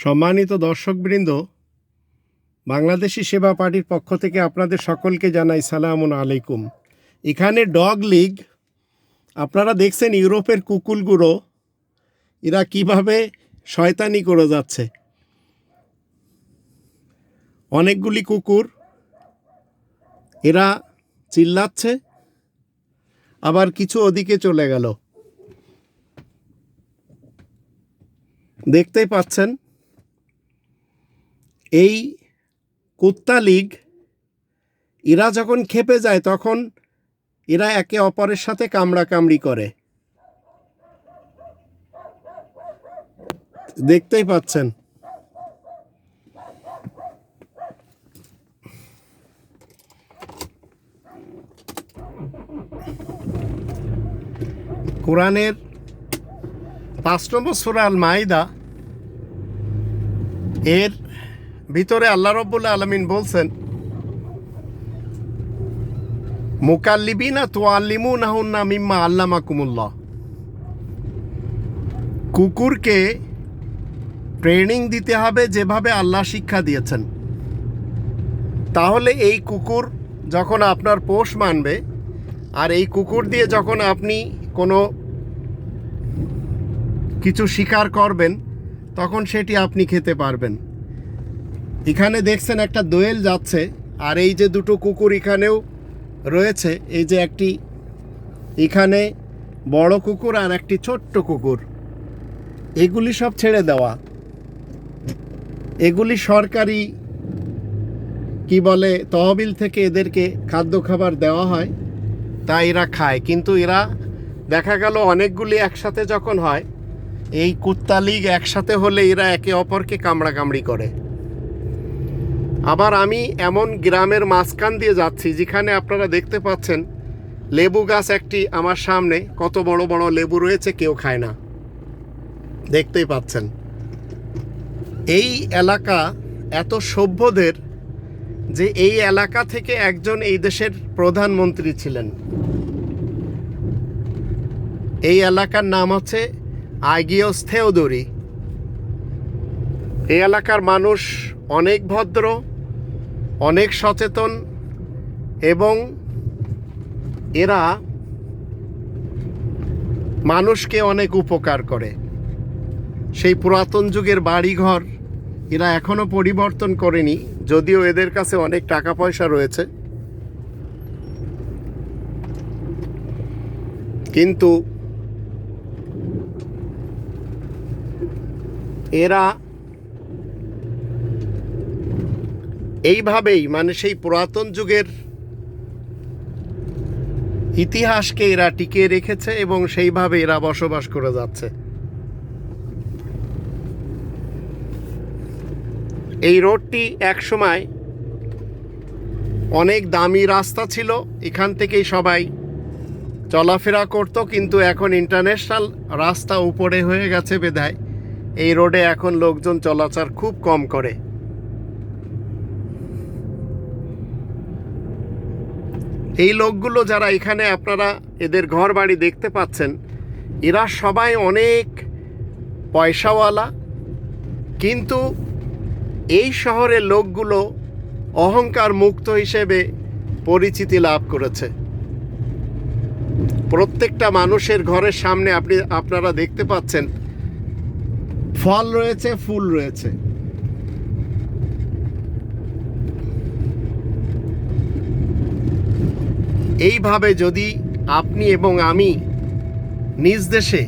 সম্মানিত দর্শকবৃন্দ, বাংলাদেশি সেবা পার্টির পক্ষ থেকে আপনাদের সকলকে জানাই সালামুন আলাইকুম। এখানে ডগ লিগ, আপনারা দেখছেন ইউরোপের কুকুরগুলো এরা কিভাবে শয়তানি করে যাচ্ছে। অনেকগুলি কুকুর এরা চিল্লাচ্ছে, আবার কিছু ওদিকে চলে গেল। দেখতেই পাচ্ছেন এই কুত্তা লীগ এরা যখন খেপে যায় তখন এরা একে অপরের সাথে কামড়াকামড়ি করে। দেখতেই পাচ্ছেন কোরআনের 5 নম্বর সূরা আল মাইদা এর ভিতরে আল্লাহ রাব্বুল আলামিন বলছেন, মুকাল্লিবিনা তুআল্লিমুনাহুন্না মিম্মা আল্লামাকুমুল্লাহ। কুকুরকে ট্রেনিং দিতে হবে যেভাবে আল্লাহ শিক্ষা দিয়েছেন। তাহলে এই কুকুর যখন আপনার পোষ মানবে, আর এই কুকুর দিয়ে যখন আপনি কোনো কিছু শিকার করবেন তখন সেটি আপনি খেতে পারবেন। এখানে দেখছেন একটা দোয়েল যাচ্ছে, আর এই যে দুটো কুকুর এখানেও রয়েছে, এই যে একটি এখানে বড় কুকুর আর একটি ছোট্ট কুকুর, এগুলি সব ছেড়ে দেওয়া। এগুলি সরকারি কি বলে তহবিল থেকে এদেরকে খাদ্য খাবার দেওয়া হয়, তাই এরা খায়। কিন্তু এরা দেখা গেল অনেকগুলি একসাথে যখন হয়, এই কুত্তা লীগ একসাথে হলে এরা একে অপরকে কামড়াকামড়ি করে। আবার আমি এমন গ্রামের মাঝখান দিয়ে যাচ্ছি যেখানে আপনারা দেখতে পাচ্ছেন লেবু গাছ একটি আমার সামনে, কত বড় বড় লেবু রয়েছে, কেউ খায় না। দেখতেই পাচ্ছেন এই এলাকা এত সভ্যদের যে এই এলাকা থেকে একজন এই দেশের প্রধানমন্ত্রী ছিলেন। এই এলাকার নাম হচ্ছে আগিওস থেওদোরি। এই এলাকার মানুষ অনেক ভদ্র, অনেক সচেতন, এবং এরা মানুষকে অনেক উপকার করে। সেই পুরাতন যুগের বাড়িঘর এরা এখনো পরিবর্তন করেনি, যদিও এদের কাছে অনেক টাকা পয়সা রয়েছে। কিন্তু এরা এইভাবেই মানে সেই পুরাতন যুগের ইতিহাসকে এরা টিকিয়ে রেখেছে এবং সেইভাবে এরা বসবাস করে যাচ্ছে। এই রোডটি একসময় অনেক দামি রাস্তা ছিল, এখান থেকেই সবাই চলাফেরা করত, কিন্তু এখন ইন্টারন্যাশনাল রাস্তা উপরে হয়ে গেছে বিধায় এই রোডে এখন লোকজন চলাচল খুব কম করে। এই লোকগুলো যারা এখানে আপনারা এদের ঘর বাড়ি দেখতে পাচ্ছেন, এরা সবাই অনেক পয়সাওয়ালা, কিন্তু এই শহরের লোকগুলো অহংকার মুক্ত হিসেবে পরিচিতি লাভ করেছে। প্রত্যেকটা মানুষের ঘরের সামনে আপনারা দেখতে পাচ্ছেন ফল রয়েছে, ফুল রয়েছে। এইভাবে যদি আপনি এবং আমি নিজ দেশে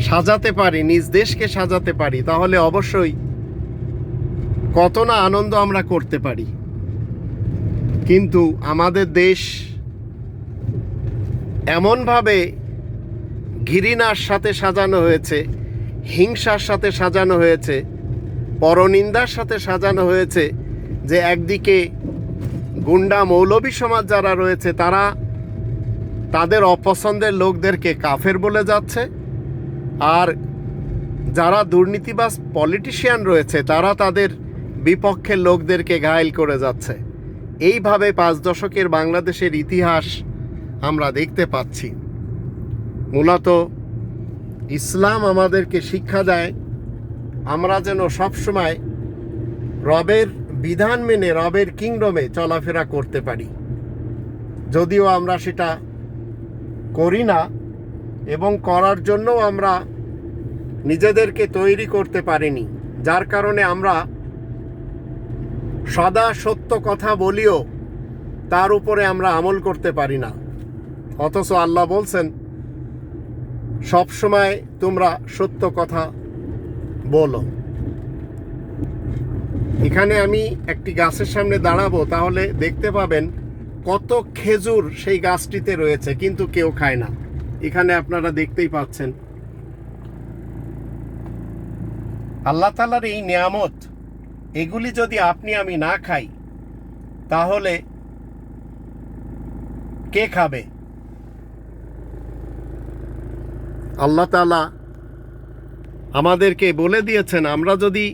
সাজাতে পারি, নিজ দেশকে সাজাতে পারি, তাহলে অবশ্যই কত না আনন্দ আমরা করতে পারি। কিন্তু আমাদের দেশ এমনভাবে ঘৃণার সাথে সাজানো হয়েছে, হিংসার সাথে সাজানো হয়েছে, পরনিন্দার সাথে সাজানো হয়েছে, যে একদিকে গুন্ডা মৌলবী সমাজ যারা রয়েছে তারা তাদের অপছন্দের লোকদেরকে কাফের বলে যাচ্ছে, আর যারা দুর্নীতিবাজ পলিটিশিয়ান রয়েছে তারা তাদের বিপক্ষের লোকদেরকে ঘায়েল করে যাচ্ছে। এইভাবে 5 দশকের বাংলাদেশের ইতিহাস আমরা দেখতে পাচ্ছি। মূলত ইসলাম আমাদেরকে শিক্ষা দেয় আমরা যেন সবসময় রবের বিধান মেনে রবের কিংডমে চলাফেরা করতে পারি। যদিও আমরা সেটা করি না এবং করার জন্য আমরা নিজেদেরকে তৈরি করতে পারিনি, যার কারণে আমরা সদা সত্য কথা বলিও তার উপরে আমরা আমল করতে পারি না। অথচ আল্লাহ বলছেন সব সময় তোমরা সত্য কথা বলো। এখানে আমি একটি গাছের সামনে দাঁড়াবো, তাহলে দেখতে পাবেন কত খেজুর সেই গাছটিতে রয়েছে, কিন্তু কেউ খায় না। এখানে আপনারা দেখতেই পাচ্ছেন আল্লাহ তাআলার এই নিয়ামত, এগুলি যদি আপনি আমি না খাই তাহলে কে খাবে? আল্লাহ তাআলা আমাদেরকে বলে দিয়েছেন আমরা যদি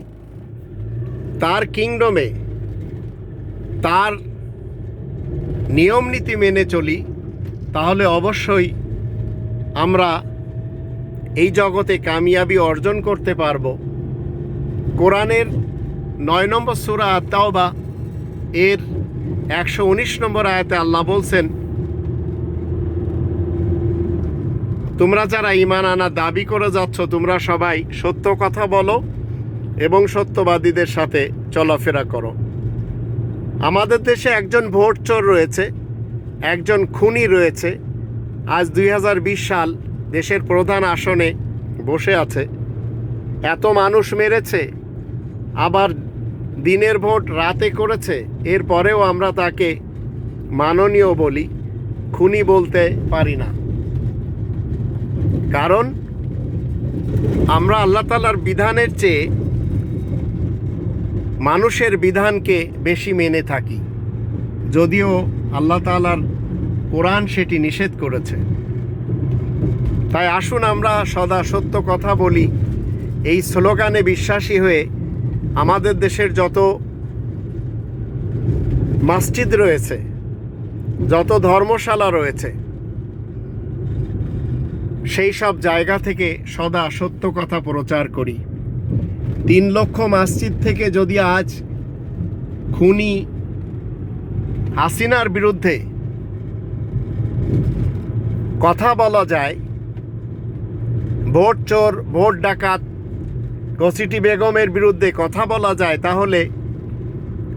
তার কিংডমে তার নিয়ম নীতি মেনে চলি তাহলে অবশ্যই আমরা এই জগতে কামিয়াবি অর্জন করতে পারব। কোরআনের 9 নম্বর সূরা আত-তাওবা এর 119 নম্বর আয়াতে আল্লাহ বলছেন, তোমরা যারা ঈমান আনার দাবি করে যাচ্ছ তোমরা সবাই সত্য কথা বলো এবং সত্যবাদীদের সাথে চলাফেরা করো। আমাদের দেশে একজন ভোট চোর রয়েছে, একজন খুনি রয়েছে। আজ 2020 সাল, দেশের প্রধান আসনে বসে আছে, এত মানুষ মেরেছে, আবার দিনের ভোট রাতে করেছে। এরপরেও আমরা তাকে মাননীয় বলি, খুনি বলতে পারি না। কারণ আমরা আল্লাহ তাআলার বিধানের চেয়ে মানুষের বিধানকে বেশি মেনে থাকি, যদিও আল্লাহ তাআলার কোরআন সেটি নিষেধ করেছে। তাই আসুন আমরা সদা সত্য কথা বলি, এই স্লোগানে বিশ্বাসী হয়ে আমাদের দেশের যত মসজিদ রয়েছে, যত ধর্মশালা রয়েছে, সেই সব জায়গা থেকে সদা সত্য কথা প্রচার করি। 3 লক্ষ মসজিদ থেকে যদি আজ খুনি হাসিনার বিরুদ্ধে কথা বলা যায়, ভোট চোর ভোট ডাকাত ঘসিটি বেগমের বিরুদ্ধে কথা বলা যায়, তাহলে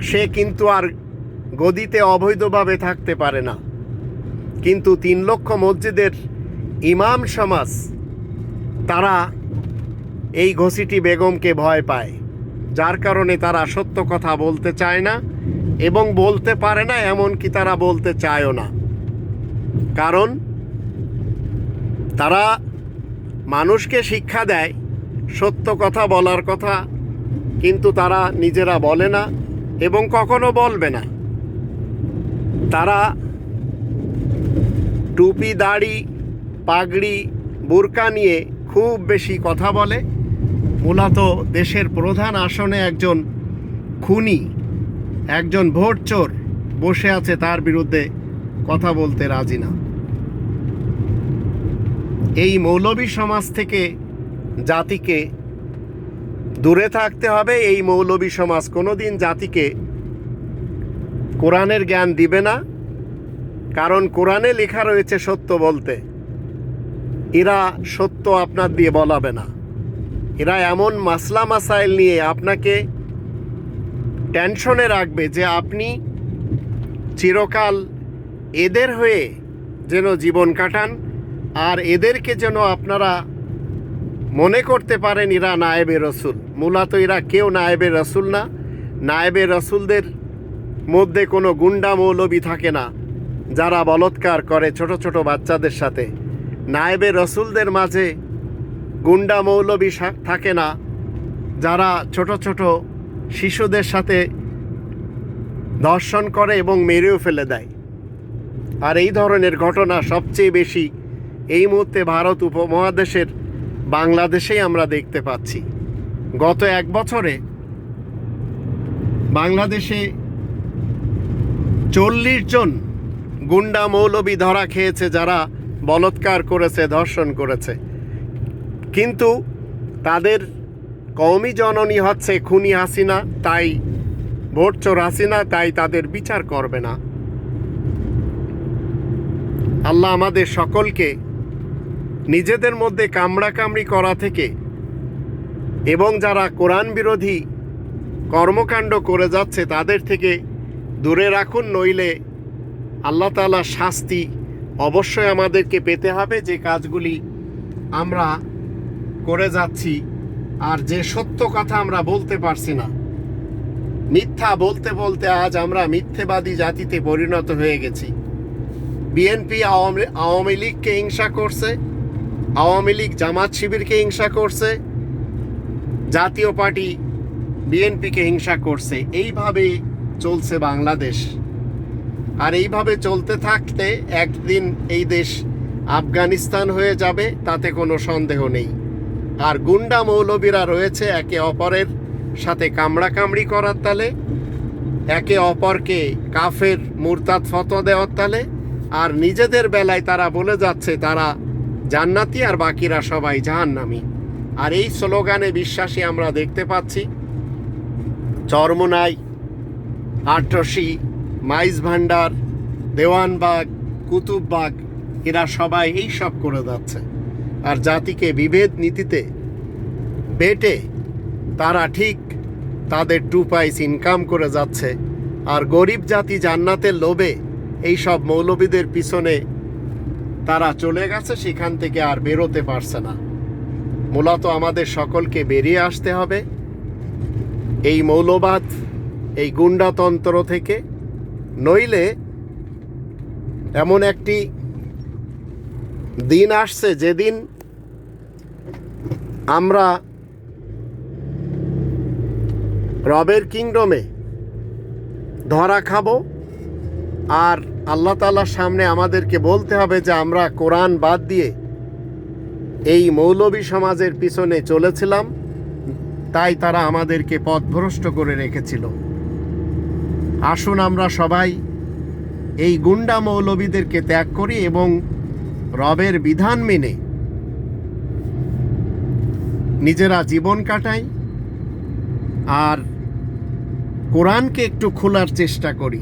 সে কিন্তু আর গদিতে অবৈধভাবে থাকতে পারে না। কিন্তু 3 লক্ষ মসজিদের ইমাম সমাজ তারা এই ঘসিটি বেগমকে ভয় পায়, যার কারণে তারা সত্য কথা বলতে চায় না এবং বলতে পারে না, এমনকি তারা বলতে চায়ও না। কারণ তারা মানুষকে শিক্ষা দেয় সত্য কথা বলার কথা, কিন্তু তারা নিজেরা বলে না এবং কখনো বলবে না। তারা টুপি, দাড়ি, পাগড়ি, বুরকা নিয়ে খুব বেশি কথা বলে। মূলত দেশের প্রধান আসনে একজন খুনি, একজন ভোট চোর বসে আছে, তার বিরুদ্ধে কথা বলতে রাজি না। এই মৌলবী সমাজ থেকে জাতিকে দূরে থাকতে হবে। এই মৌলবী সমাজ কোনোদিন জাতিকে কোরআনের জ্ঞান দিবে না, কারণ কোরআনে লেখা রয়েছে সত্য বলতে। এরা সত্য আপনার দিয়ে বলাবে না। এরা এমন মাসলা মাসাইল নিয়ে আপনাকে টেনশনে রাখবে যে আপনি চিরকাল এদের হয়ে যেন জীবন কাটান, আর এদেরকে যেন আপনারা মনে করতে পারেন এরা নায়েবে রসুল। মূলত এরা কেউ নায়েবে রসুল না। নায়েবে রসুলদের মধ্যে কোনো গুন্ডা মৌলবী থাকে না যারা বলৎকার করে ছোট ছোট বাচ্চাদের সাথে। নায়েবে রসুলদের মাঝে গুন্ডা মৌলবী থাকে না যারা ছোট ছোট শিশুদের সাথে ধর্ষণ করে এবং মেরেও ফেলে দেয়। আর এই ধরনের ঘটনা সবচেয়ে বেশি এই মুহূর্তে ভারত উপমহাদেশের বাংলাদেশেই আমরা দেখতে পাচ্ছি। গত 1 বছরে বাংলাদেশে 40 জন গুন্ডা মৌলবী ধরা খেয়েছে যারা বলৎকার করেছে, ধর্ষণ করেছে। কিন্তু তাদের কওমি জননী হচ্ছে খুনি হাসিনা, তাই ভোট চোর হাসিনা, তাই তাদের বিচার করবে না। আল্লাহ আমাদের সকলকে নিজেদের মধ্যে কামড়াকামড়ি করা থেকে এবং যারা কোরআন বিরোধী কর্মকাণ্ড করে যাচ্ছে তাদের থেকে দূরে রাখুন, নইলে আল্লাহ তাআলার শাস্তি অবশ্যই আমাদেরকে পেতে হবে যে কাজগুলি আমরা করে যাচ্ছি। আর যে সত্য কথা আমরা বলতে পারছি না, মিথ্যা বলতে বলতে আজ আমরা মিথ্যেবাদী জাতিতে পরিণত হয়ে গেছি। বিএনপি আওয়ামী লীগকে হিংসা করছে, আওয়ামী লীগ জামাত শিবিরকে হিংসা করছে, জাতীয় পার্টি বিএনপিকে হিংসা করছে। এইভাবে চলছে বাংলাদেশ। আর এইভাবে চলতে থাকতে একদিন এই দেশ আফগানিস্তান হয়ে যাবে, তাতে কোনো সন্দেহ নেই। আর গুন্ডা মৌলবীরা রয়েছে একে অপরের সাথে কামড়াকামড়ি করার তালে, একে অপরকে কাফের মুরতাদ ফতোয়া দেওয়ার তালে, আর নিজেদের বেলায় তারা বলে যাচ্ছে তারা জান্নাতি আর বাকিরা সবাই জাহান্নামী। আর এই স্লোগানে বিশ্বাসী আমরা দেখতে পাচ্ছি চরমোনাই, আটরশি, মাইজ ভান্ডার, দেওয়ানবাগ, কুতুববাগ, এরা সবাই এই সব করে যাচ্ছে। আর জাতিকে বিভেদ নীতিতে বেটে তারা ঠিক তাদের 2 পয়সা ইনকাম করে যাচ্ছে। আর গরিব জাতি জান্নাতের লোভে এই সব মৌলবীদের পিছনে তারা চলে গেছে, সেখান থেকে আর বেরোতে পারছে না। মূলত আমাদের সকলকে বেরিয়ে আসতে হবে এই মৌলবাদ, এই গুন্ডাতন্ত্র থেকে, নইলে এমন একটি দিন আসছে যেদিন আমরা রবের কিংডমে ধরা খাবো। আর আল্লাহ তাআলার সামনে আমাদেরকে বলতে হবে যে আমরা কোরআন বাদ দিয়ে এই মৌলবী সমাজের পিছনে চলেছিলাম, তাই তারা আমাদেরকে পথভ্রষ্ট করে রেখেছিল। আসুন আমরা সবাই এই গুন্ডা মৌলবীদেরকে ত্যাগ করি এবং রবের বিধান মেনে নিজেরা জীবন কাটাই, আর কোরআনকে একটু খোলার চেষ্টা করি।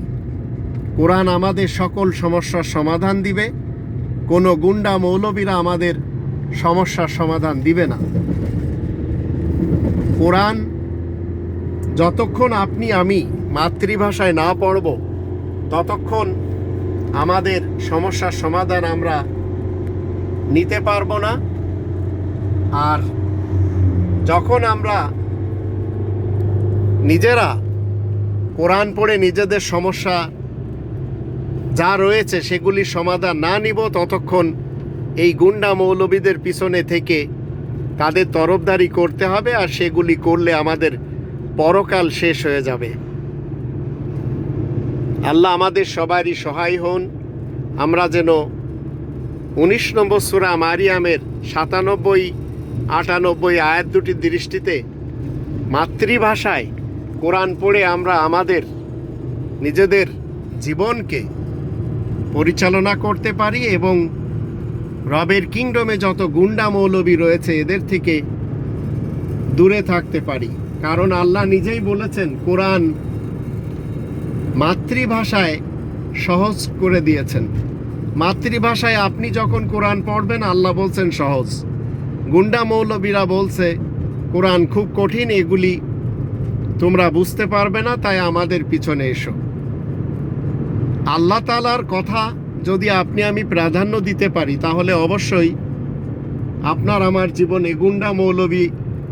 কোরআন আমাদের সকল সমস্যার সমাধান দিবে, কোনো গুন্ডা মৌলবীরা আমাদের সমস্যার সমাধান দিবে না। কোরআন যতক্ষণ আপনি আমি মাতৃভাষায় না পড়ব, ততক্ষণ আমাদের সমস্যার সমাধান আমরা নিতে পারবো না। আর যখন আমরা নিজেরা কোরআন পড়ে নিজেদের সমস্যা যা রয়েছে সেগুলির সমাধান না নিব, ততক্ষণ এই গুন্ডা মৌলবীদের পিছনে থেকে তাদের তরফদারি করতে হবে। আর সেগুলি করলে আমাদের পরকাল শেষ হয়ে যাবে। আল্লাহ আমাদের সবারই সহায় হন। আমরা যেন 19 নম্বর সূরা মারিয়ামের 97-98 আয়াত দুটির দৃষ্টিতে মাতৃভাষায় কোরআন পড়ে আমরা আমাদের নিজেদের জীবনকে পরিচালনা করতে পারি এবং রবের কিংডমে যত গুন্ডা মৌলবী রয়েছে এদের থেকে দূরে থাকতে পারি। কারণ আল্লাহ নিজেই বলেছেন কোরআন মাতৃভাষায় সহজ করে দিয়েছেন। মাতৃভাষায় আপনি যখন কোরআন পড়বেন আল্লাহ বলছেন সহজ, গুন্ডা মৌলবীরা বলছে কোরআন খুব কঠিন, এগুলি তোমরা বুঝতে পারবে না, তাই আমাদের পিছনে এসো। আল্লাহ তাআলার কথা যদি আপনি আমি প্রাধান্য দিতে পারি, তাহলে অবশ্যই আপনার আমার জীবনে গুন্ডা মৌলবী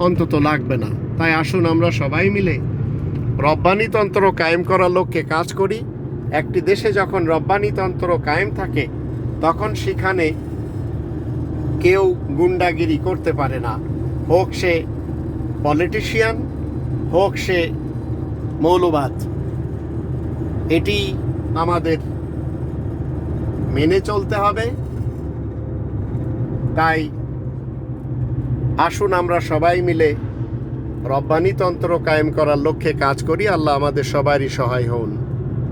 অন্তত লাগবে না। তাই আসুন আমরা সবাই মিলে রব্বানিতন্ত্র কায়েম করার লক্ষ্যে কাজ করি। একটি দেশে যখন রব্বানিতন্ত্র কায়েম থাকে তখন সেখানে কেউ গুন্ডাগিরি করতে পারে না, হোক সে পলিটিশিয়ান, হোক সে মৌলবাদ। এটি আমাদের মেনে চলতে হবে। তাই আসুন আমরা সবাই মিলে রব্বানিতন্ত্র কায়েম করার লক্ষ্যে কাজ করি। আল্লাহ আমাদের সবারই সহায় হন।